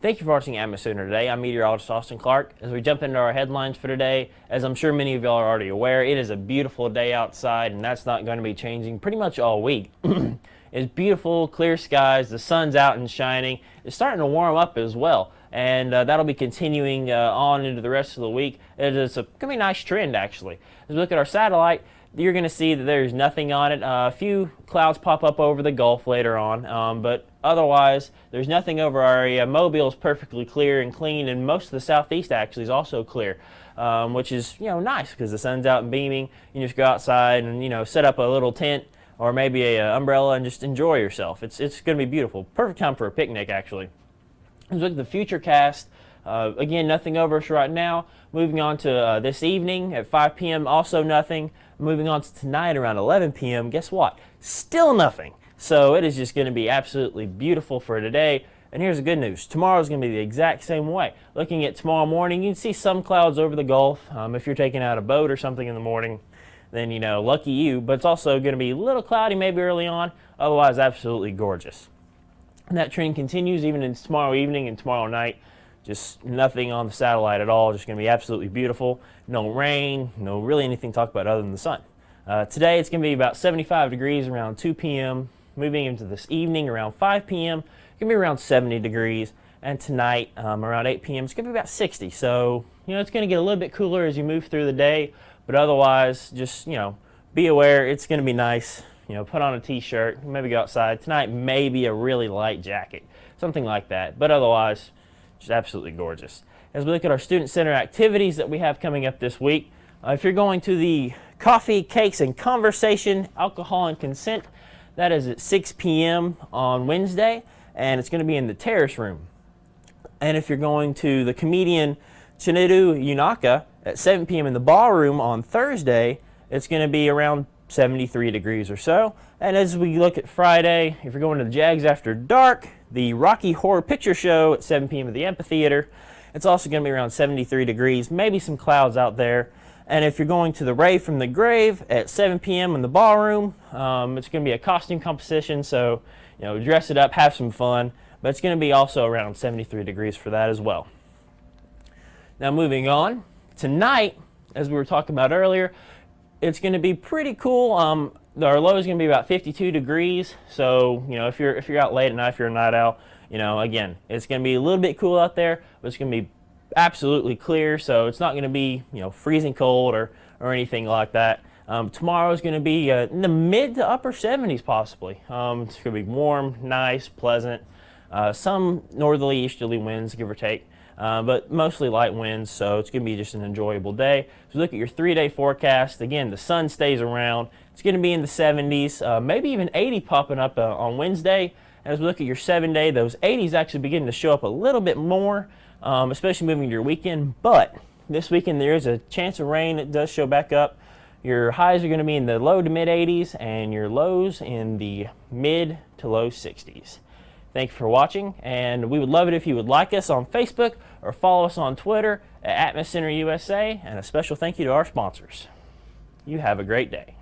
Thank you for watching Atmos Center today. I'm meteorologist Austin Clark. As we jump into our headlines for today, as I'm sure many of y'all are already aware, it is a beautiful day outside, and that's not going to be changing pretty much all week. It's beautiful, clear skies, the sun's out and shining. It's starting to warm up as well, and that'll be continuing on into the rest of the week. It's going to be a nice trend, actually. As we look at our satellite, you're going to see that there's nothing on it. A few clouds pop up over the Gulf later on, but otherwise, there's nothing over our area. Mobile is perfectly clear and clean, and most of the southeast actually is also clear, which is nice because the sun's out and beaming. You just go outside and set up a little tent or maybe a umbrella and just enjoy yourself. It's going to be beautiful. Perfect time for a picnic, actually. Let's look at the future cast. Again, nothing over us right now. Moving on to this evening at 5 p.m., also nothing. Moving on to tonight around 11 p.m., guess what? Still nothing. So it is just going to be absolutely beautiful for today. And here's the good news. Tomorrow is going to be the exact same way. Looking at tomorrow morning, you can see some clouds over the Gulf. If you're taking out a boat or something in the morning, then, lucky you. But it's also going to be a little cloudy maybe early on. Otherwise, absolutely gorgeous. And that trend continues even in tomorrow evening and tomorrow night. Just nothing on the satellite at all. Just going to be absolutely beautiful. No rain, no really anything to talk about other than the sun. Today it's going to be about 75 degrees around 2 p.m. Moving into this evening around 5 p.m. It's going to be around 70 degrees. And tonight around 8 p.m. it's going to be about 60. So, it's going to get a little bit cooler as you move through the day. But otherwise, just, be aware it's going to be nice. Put on a t-shirt, maybe go outside. Tonight, maybe a really light jacket, something like that. But otherwise, just absolutely gorgeous. As we look at our student center activities that we have coming up this week, if you're going to the Coffee, Cakes, and Conversation, Alcohol and Consent, that is at 6 p.m. on Wednesday, and it's going to be in the terrace room. And if you're going to the comedian Chinedu Yunaka at 7 p.m. in the ballroom on Thursday, it's going to be around 73 degrees or so. And as we look at Friday, if you're going to the Jags After Dark, the Rocky Horror Picture Show at 7 p.m. at the amphitheater, it's also going to be around 73 degrees, maybe some clouds out there. And if you're going to the Rave from the Grave at 7 p.m. in the ballroom, it's going to be a costume competition, so dress it up, have some fun. But it's going to be also around 73 degrees for that as well. Now moving on, tonight, as we were talking about earlier, it's going to be pretty cool. Our low is going to be about 52 degrees. So, if you're out late at night, if you're a night owl, again, it's going to be a little bit cool out there, but it's going to be absolutely clear. So it's not going to be, freezing cold or anything like that. Tomorrow is going to be in the mid to upper 70s possibly. It's going to be warm, nice, pleasant. Some northerly, easterly winds, give or take. But mostly light winds, so it's going to be just an enjoyable day. So look at your 3-day forecast. Again, the sun stays around. It's going to be in the 70s, maybe even 80 popping up on Wednesday. As we look at your 7-day, those 80s actually beginning to show up a little bit more, especially moving to your weekend. But this weekend there is a chance of rain that does show back up. Your highs are going to be in the low to mid 80s and your lows in the mid to low 60s. Thank you for watching, and we would love it if you would like us on Facebook or follow us on Twitter at Atmos Center USA, and a special thank you to our sponsors. You have a great day.